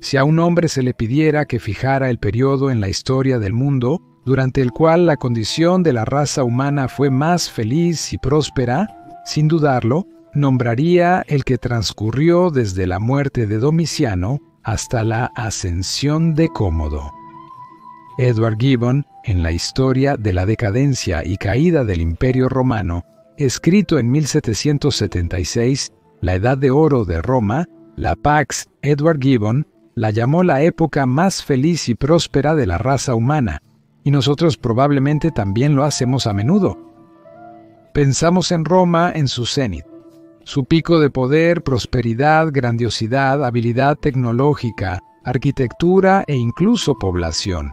Si a un hombre se le pidiera que fijara el periodo en la historia del mundo durante el cual la condición de la raza humana fue más feliz y próspera, sin dudarlo, nombraría el que transcurrió desde la muerte de Domiciano hasta la ascensión de Cómodo. Edward Gibbon, en la historia de la decadencia y caída del Imperio Romano, escrito en 1776, La Edad de Oro de Roma, la Pax Edward Gibbon la llamó la época más feliz y próspera de la raza humana, y nosotros probablemente también lo hacemos a menudo. Pensamos en Roma en su cenit, su pico de poder, prosperidad, grandiosidad, habilidad tecnológica, arquitectura e incluso población.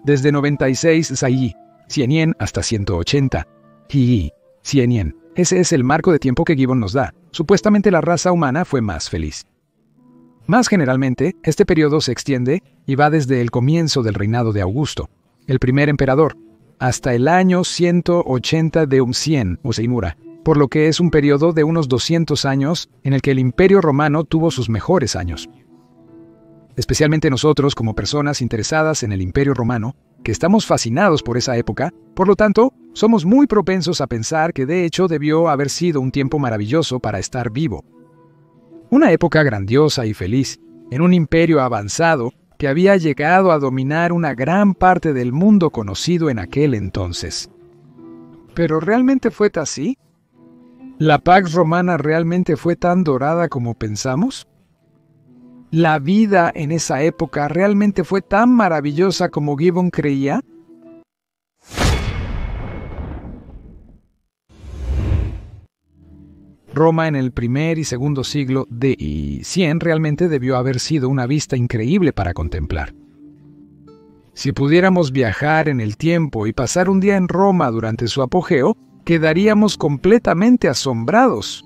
Desde 96 Sai, 100 yen hasta 180 Hi, 100 yen. Ese es el marco de tiempo que Gibbon nos da. Supuestamente la raza humana fue más feliz. Más generalmente, este periodo se extiende y va desde el comienzo del reinado de Augusto, el primer emperador, hasta el año 180 de Umcien o Seimura, por lo que es un periodo de unos 200 años en el que el Imperio Romano tuvo sus mejores años. Especialmente nosotros, como personas interesadas en el Imperio Romano, que estamos fascinados por esa época, por lo tanto, somos muy propensos a pensar que de hecho debió haber sido un tiempo maravilloso para estar vivo. Una época grandiosa y feliz, en un imperio avanzado que había llegado a dominar una gran parte del mundo conocido en aquel entonces. ¿Pero realmente fue así? ¿La Pax Romana realmente fue tan dorada como pensamos? ¿La vida en esa época realmente fue tan maravillosa como Gibbon creía? Roma en el primer y segundo siglo de 100 realmente debió haber sido una vista increíble para contemplar. Si pudiéramos viajar en el tiempo y pasar un día en Roma durante su apogeo, quedaríamos completamente asombrados.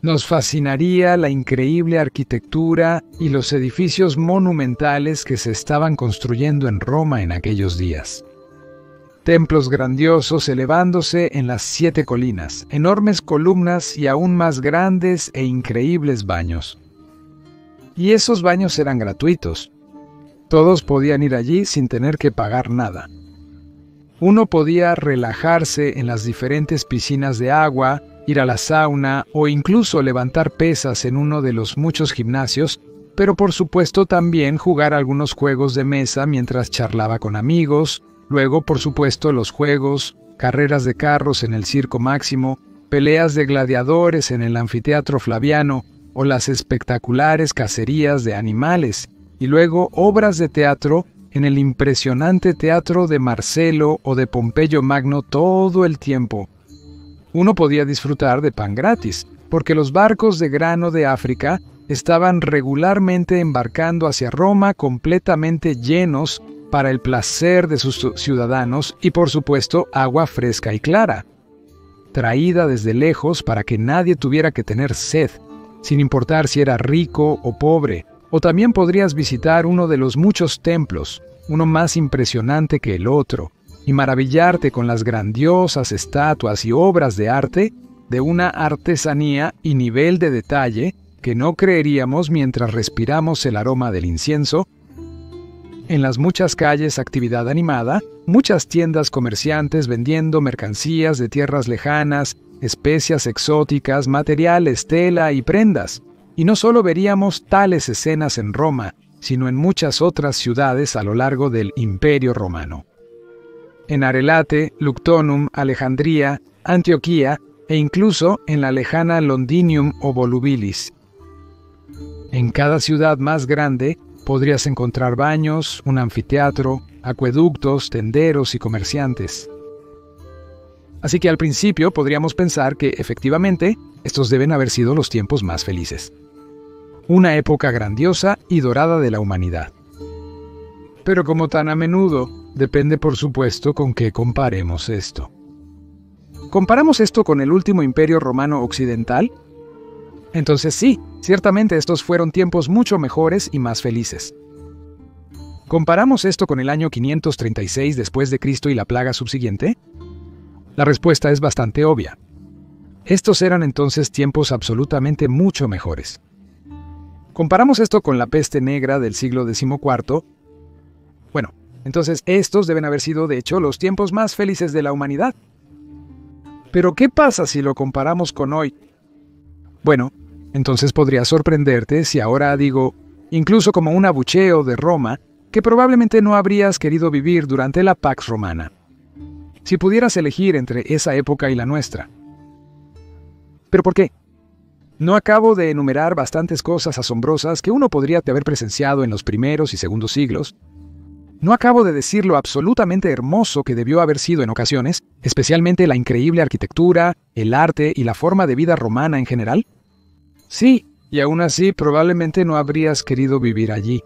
Nos fascinaría la increíble arquitectura y los edificios monumentales que se estaban construyendo en Roma en aquellos días. Templos grandiosos elevándose en las 7 colinas, enormes columnas y aún más grandes e increíbles baños. Y esos baños eran gratuitos. Todos podían ir allí sin tener que pagar nada. Uno podía relajarse en las diferentes piscinas de agua, ir a la sauna o incluso levantar pesas en uno de los muchos gimnasios, pero por supuesto también jugar algunos juegos de mesa mientras charlaba con amigos. Luego, por supuesto, los juegos, carreras de carros en el Circo Máximo, peleas de gladiadores en el Anfiteatro Flaviano o las espectaculares cacerías de animales, y luego obras de teatro en el impresionante Teatro de Marcelo o de Pompeyo Magno todo el tiempo. Uno podía disfrutar de pan gratis, porque los barcos de grano de África estaban regularmente embarcando hacia Roma completamente llenos para el placer de sus ciudadanos y, por supuesto, agua fresca y clara, traída desde lejos para que nadie tuviera que tener sed, sin importar si era rico o pobre. O también podrías visitar uno de los muchos templos, uno más impresionante que el otro, y maravillarte con las grandiosas estatuas y obras de arte de una artesanía y nivel de detalle que no creeríamos mientras respiramos el aroma del incienso. En las muchas calles actividad animada, muchas tiendas comerciantes vendiendo mercancías de tierras lejanas, especias exóticas, materiales, tela y prendas. Y no solo veríamos tales escenas en Roma, sino en muchas otras ciudades a lo largo del Imperio Romano. En Arelate, Luctonum, Alejandría, Antioquía e incluso en la lejana Londinium o Volubilis. En cada ciudad más grande podrías encontrar baños, un anfiteatro, acueductos, tenderos y comerciantes. Así que al principio podríamos pensar que, efectivamente, estos deben haber sido los tiempos más felices. Una época grandiosa y dorada de la humanidad. Pero como tan a menudo, depende por supuesto con qué comparemos esto. ¿Comparamos esto con el último imperio romano occidental? Entonces sí, ciertamente estos fueron tiempos mucho mejores y más felices. ¿Comparamos esto con el año 536 después de Cristo y la plaga subsiguiente? La respuesta es bastante obvia. Estos eran entonces tiempos absolutamente mucho mejores. Comparamos esto con la peste negra del siglo XIV. Bueno, entonces estos deben haber sido, de hecho, los tiempos más felices de la humanidad. Pero ¿qué pasa si lo comparamos con hoy? Bueno, entonces podría sorprenderte si ahora digo, incluso como un abucheo de Roma, que probablemente no habrías querido vivir durante la Pax Romana, si pudieras elegir entre esa época y la nuestra. ¿Pero por qué? ¿No acabo de enumerar bastantes cosas asombrosas que uno podría haber presenciado en los primeros y segundos siglos? ¿No acabo de decir lo absolutamente hermoso que debió haber sido en ocasiones, especialmente la increíble arquitectura, el arte y la forma de vida romana en general? Sí, y aún así probablemente no habrías querido vivir allí.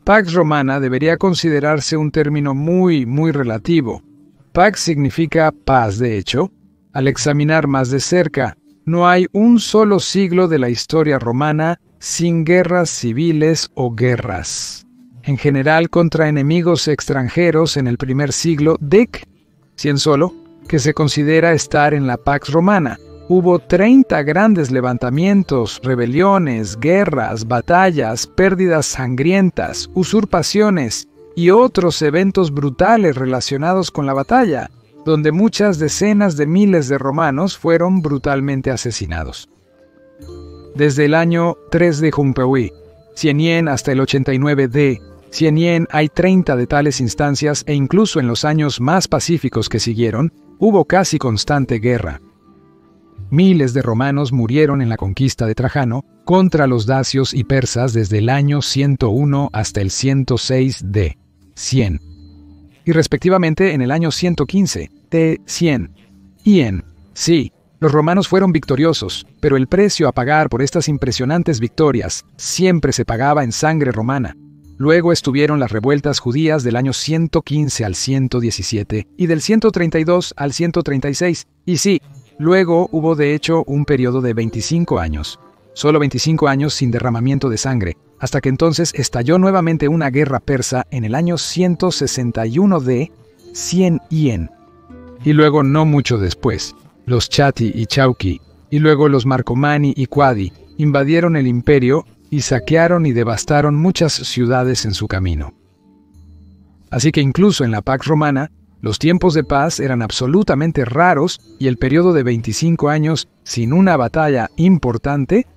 Pax Romana debería considerarse un término muy relativo. Pax significa paz, de hecho. Al examinar más de cerca, no hay un solo siglo de la historia romana sin guerras civiles o guerras. En general contra enemigos extranjeros en el primer siglo, cien solo, que se considera estar en la Pax Romana. Hubo 30 grandes levantamientos, rebeliones, guerras, batallas, pérdidas sangrientas, usurpaciones y otros eventos brutales relacionados con la batalla, donde muchas decenas de miles de romanos fueron brutalmente asesinados. Desde el año 3 de Jumpehui, 100 hasta el 89 d. 100 hay 30 de tales instancias e incluso en los años más pacíficos que siguieron, hubo casi constante guerra. Miles de romanos murieron en la conquista de Trajano contra los dacios y persas desde el año 101 hasta el 106 d. 100. Y respectivamente en el año 115 d. 100. Sí, los romanos fueron victoriosos, pero el precio a pagar por estas impresionantes victorias siempre se pagaba en sangre romana. Luego estuvieron las revueltas judías del año 115 al 117 y del 132 al 136. Y sí, luego hubo de hecho un periodo de 25 años. Solo 25 años sin derramamiento de sangre, hasta que entonces estalló nuevamente una guerra persa en el año 161 d. 100. Y luego no mucho después, los Chatti y Chauqui, y luego los Marcomanni y Quadi, invadieron el imperio y saquearon y devastaron muchas ciudades en su camino. Así que incluso en la Pax Romana, los tiempos de paz eran absolutamente raros y el periodo de 25 años sin una batalla importante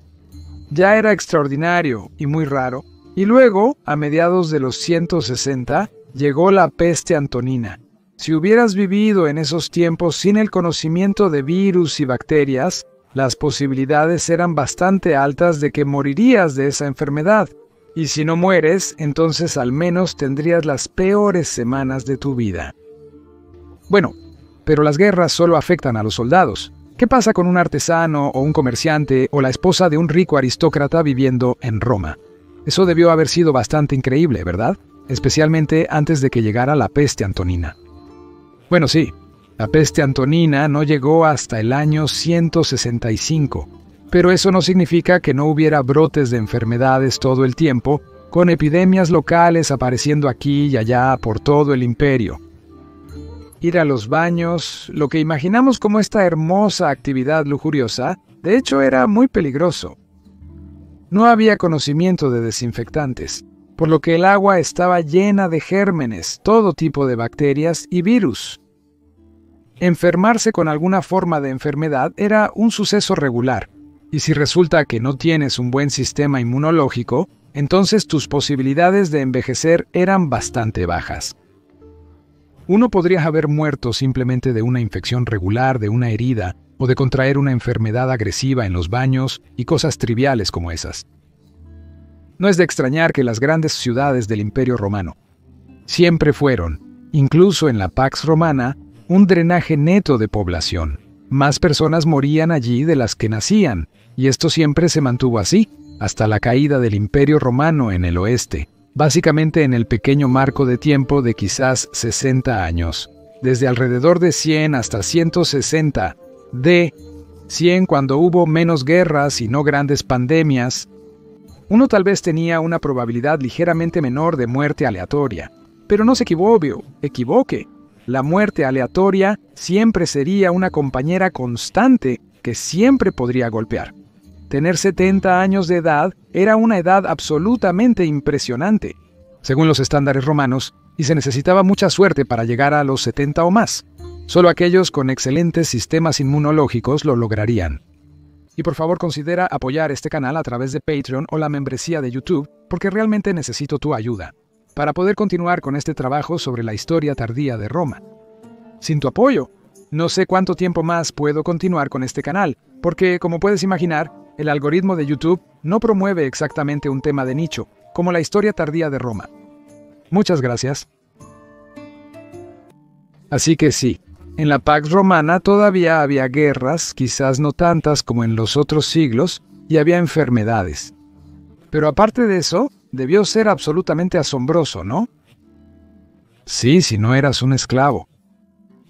ya era extraordinario y muy raro. Y luego, a mediados de los 160, llegó la peste antonina. Si hubieras vivido en esos tiempos sin el conocimiento de virus y bacterias, las posibilidades eran bastante altas de que morirías de esa enfermedad. Y si no mueres, entonces al menos tendrías las peores semanas de tu vida. Bueno, pero las guerras solo afectan a los soldados. ¿Qué pasa con un artesano o un comerciante o la esposa de un rico aristócrata viviendo en Roma? Eso debió haber sido bastante increíble, ¿verdad? Especialmente antes de que llegara la peste antonina. Bueno, sí. La peste antonina no llegó hasta el año 165, pero eso no significa que no hubiera brotes de enfermedades todo el tiempo, con epidemias locales apareciendo aquí y allá por todo el imperio. Ir a los baños, lo que imaginamos como esta hermosa actividad lujuriosa, de hecho era muy peligroso. No había conocimiento de desinfectantes, por lo que el agua estaba llena de gérmenes, todo tipo de bacterias y virus. Enfermarse con alguna forma de enfermedad era un suceso regular, y si resulta que no tienes un buen sistema inmunológico, entonces tus posibilidades de envejecer eran bastante bajas. Uno podría haber muerto simplemente de una infección regular, de una herida, o de contraer una enfermedad agresiva en los baños y cosas triviales como esas. No es de extrañar que las grandes ciudades del Imperio Romano siempre fueron, incluso en la Pax Romana, un drenaje neto de población. Más personas morían allí de las que nacían, y esto siempre se mantuvo así, hasta la caída del Imperio Romano en el oeste, básicamente en el pequeño marco de tiempo de quizás 60 años. Desde alrededor de 100 hasta 160 d. 100 cuando hubo menos guerras y no grandes pandemias, uno tal vez tenía una probabilidad ligeramente menor de muerte aleatoria. Pero no se equivoque. La muerte aleatoria siempre sería una compañera constante que siempre podría golpear. tener 70 años de edad era una edad absolutamente impresionante, según los estándares romanos, y se necesitaba mucha suerte para llegar a los 70 o más. Solo aquellos con excelentes sistemas inmunológicos lo lograrían. Y por favor considera apoyar este canal a través de Patreon o la membresía de YouTube, porque realmente necesito tu ayuda para poder continuar con este trabajo sobre la historia tardía de Roma. Sin tu apoyo, no sé cuánto tiempo más puedo continuar con este canal, porque, como puedes imaginar, el algoritmo de YouTube no promueve exactamente un tema de nicho, como la historia tardía de Roma. Muchas gracias. Así que sí, en la Pax Romana todavía había guerras, quizás no tantas como en los otros siglos, y había enfermedades. Pero aparte de eso, debió ser absolutamente asombroso, ¿no? Sí, si no eras un esclavo.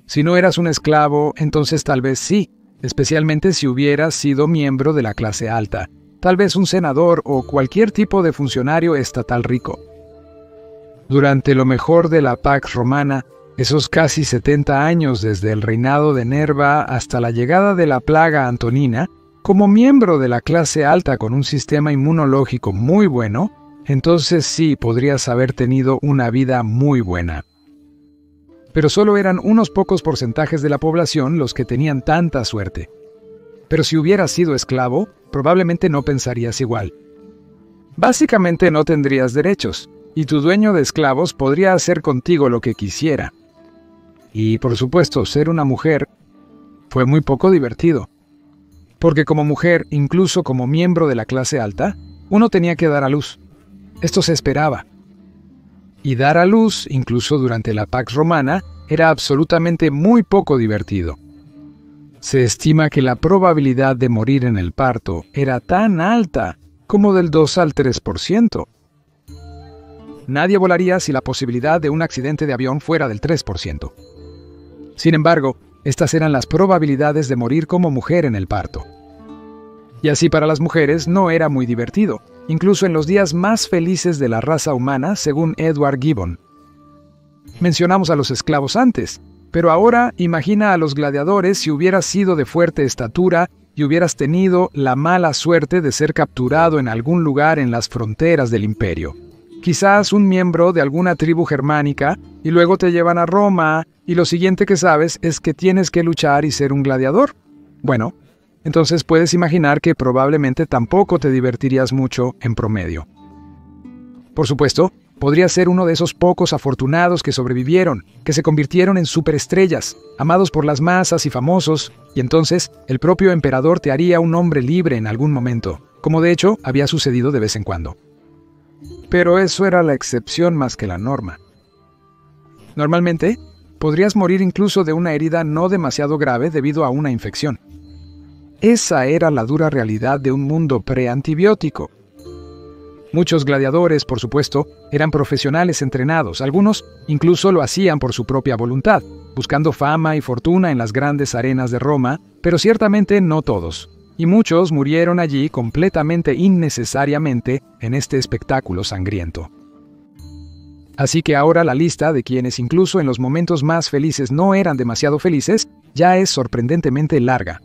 Si no eras un esclavo, entonces tal vez sí, especialmente si hubieras sido miembro de la clase alta, tal vez un senador o cualquier tipo de funcionario estatal rico. Durante lo mejor de la Pax Romana, esos casi 70 años desde el reinado de Nerva hasta la llegada de la plaga antonina, como miembro de la clase alta con un sistema inmunológico muy bueno, entonces sí podrías haber tenido una vida muy buena. Pero solo eran unos pocos porcentajes de la población los que tenían tanta suerte. Pero si hubieras sido esclavo, probablemente no pensarías igual. Básicamente no tendrías derechos, y tu dueño de esclavos podría hacer contigo lo que quisiera. Y, por supuesto, ser una mujer fue muy poco divertido. Porque como mujer, incluso como miembro de la clase alta, uno tenía que dar a luz. Esto se esperaba. Y dar a luz, incluso durante la Pax Romana, era absolutamente muy poco divertido. Se estima que la probabilidad de morir en el parto era tan alta como del 2 al 3%. Nadie volaría si la posibilidad de un accidente de avión fuera del 3%. Sin embargo, estas eran las probabilidades de morir como mujer en el parto. Y así para las mujeres no era muy divertido, incluso en los días más felices de la raza humana, según Edward Gibbon. Mencionamos a los esclavos antes, pero ahora imagina a los gladiadores si hubieras sido de fuerte estatura y hubieras tenido la mala suerte de ser capturado en algún lugar en las fronteras del imperio. Quizás un miembro de alguna tribu germánica, y luego te llevan a Roma, y lo siguiente que sabes es que tienes que luchar y ser un gladiador. Bueno, entonces puedes imaginar que probablemente tampoco te divertirías mucho en promedio. Por supuesto, podrías ser uno de esos pocos afortunados que sobrevivieron, que se convirtieron en superestrellas, amados por las masas y famosos, y entonces el propio emperador te haría un hombre libre en algún momento, como de hecho había sucedido de vez en cuando. Pero eso era la excepción más que la norma. Normalmente, podrías morir incluso de una herida no demasiado grave debido a una infección. Esa era la dura realidad de un mundo preantibiótico. Muchos gladiadores, por supuesto, eran profesionales entrenados, algunos incluso lo hacían por su propia voluntad, buscando fama y fortuna en las grandes arenas de Roma, pero ciertamente no todos. Y muchos murieron allí completamente innecesariamente en este espectáculo sangriento. Así que ahora la lista de quienes incluso en los momentos más felices no eran demasiado felices ya es sorprendentemente larga.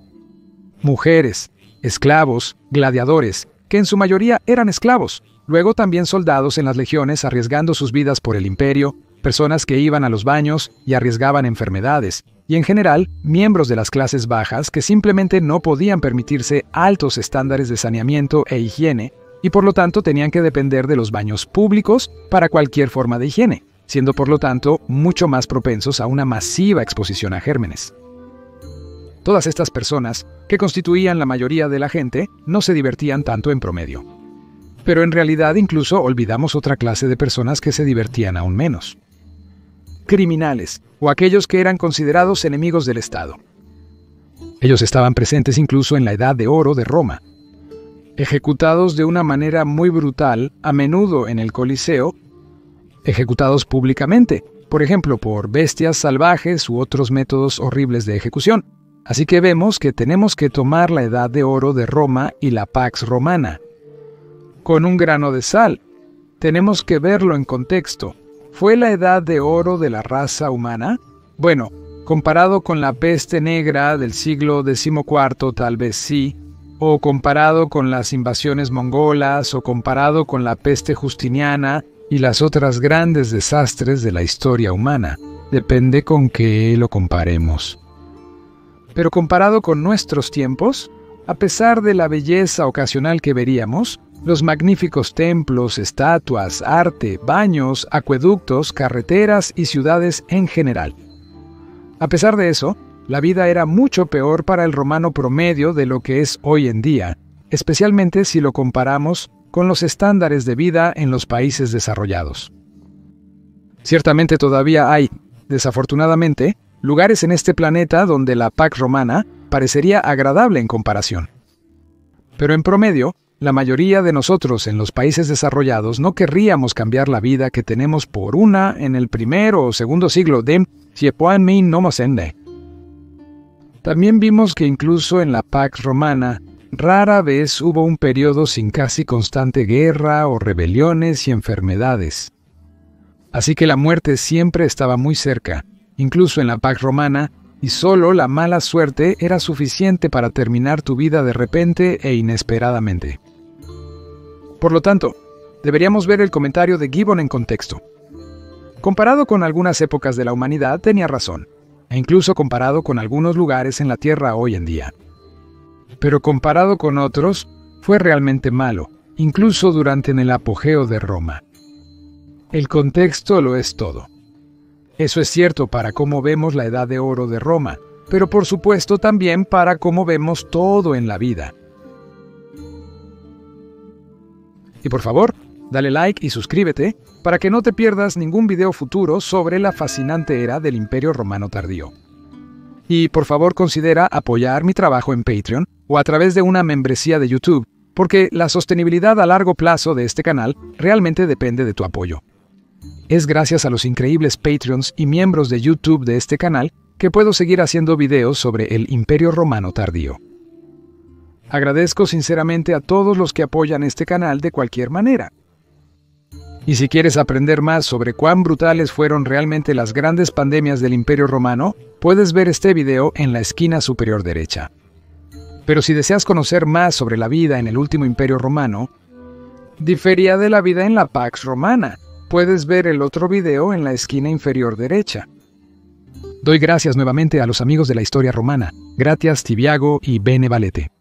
Mujeres, esclavos, gladiadores, que en su mayoría eran esclavos, luego también soldados en las legiones arriesgando sus vidas por el imperio, personas que iban a los baños y arriesgaban enfermedades, y en general, miembros de las clases bajas que simplemente no podían permitirse altos estándares de saneamiento e higiene, y por lo tanto tenían que depender de los baños públicos para cualquier forma de higiene, siendo por lo tanto mucho más propensos a una masiva exposición a gérmenes. Todas estas personas, que constituían la mayoría de la gente, no se divertían tanto en promedio. Pero en realidad incluso olvidamos otra clase de personas que se divertían aún menos. Criminales, o aquellos que eran considerados enemigos del Estado. Ellos estaban presentes incluso en la Edad de Oro de Roma. Ejecutados de una manera muy brutal, a menudo en el Coliseo, ejecutados públicamente, por ejemplo por bestias salvajes u otros métodos horribles de ejecución. Así que vemos que tenemos que tomar la Edad de Oro de Roma y la Pax Romana con un grano de sal. Tenemos que verlo en contexto. ¿Fue la Edad de Oro de la raza humana? Bueno, comparado con la peste negra del siglo XIV tal vez sí, o comparado con las invasiones mongolas, o comparado con la peste justiniana y las otras grandes desastres de la historia humana. Depende con qué lo comparemos. Pero comparado con nuestros tiempos, a pesar de la belleza ocasional que veríamos, los magníficos templos, estatuas, arte, baños, acueductos, carreteras y ciudades en general. A pesar de eso, la vida era mucho peor para el romano promedio de lo que es hoy en día, especialmente si lo comparamos con los estándares de vida en los países desarrollados. Ciertamente todavía hay, desafortunadamente, lugares en este planeta donde la Pax Romana parecería agradable en comparación. Pero en promedio, la mayoría de nosotros en los países desarrollados no querríamos cambiar la vida que tenemos por una en el primer o segundo siglo de Siepoanmin Nomosende. También vimos que incluso en la Pax Romana, rara vez hubo un periodo sin casi constante guerra o rebeliones y enfermedades. Así que la muerte siempre estaba muy cerca, incluso en la Pax Romana, y solo la mala suerte era suficiente para terminar tu vida de repente e inesperadamente. Por lo tanto, deberíamos ver el comentario de Gibbon en contexto. Comparado con algunas épocas de la humanidad, tenía razón, e incluso comparado con algunos lugares en la Tierra hoy en día. Pero comparado con otros, fue realmente malo, incluso durante el apogeo de Roma. El contexto lo es todo. Eso es cierto para cómo vemos la Edad de Oro de Roma, pero por supuesto también para cómo vemos todo en la vida. Y por favor, dale like y suscríbete para que no te pierdas ningún video futuro sobre la fascinante era del Imperio Romano tardío. Y por favor considera apoyar mi trabajo en Patreon o a través de una membresía de YouTube, porque la sostenibilidad a largo plazo de este canal realmente depende de tu apoyo. Es gracias a los increíbles Patreons y miembros de YouTube de este canal que puedo seguir haciendo videos sobre el Imperio Romano tardío. Agradezco sinceramente a todos los que apoyan este canal de cualquier manera. Y si quieres aprender más sobre cuán brutales fueron realmente las grandes pandemias del Imperio Romano, puedes ver este video en la esquina superior derecha. Pero si deseas conocer más sobre la vida en el último Imperio Romano, difería de la vida en la Pax Romana. Puedes ver el otro video en la esquina inferior derecha. Doy gracias nuevamente a los amigos de la historia romana, Gratias, Tibiago y Bene Valete.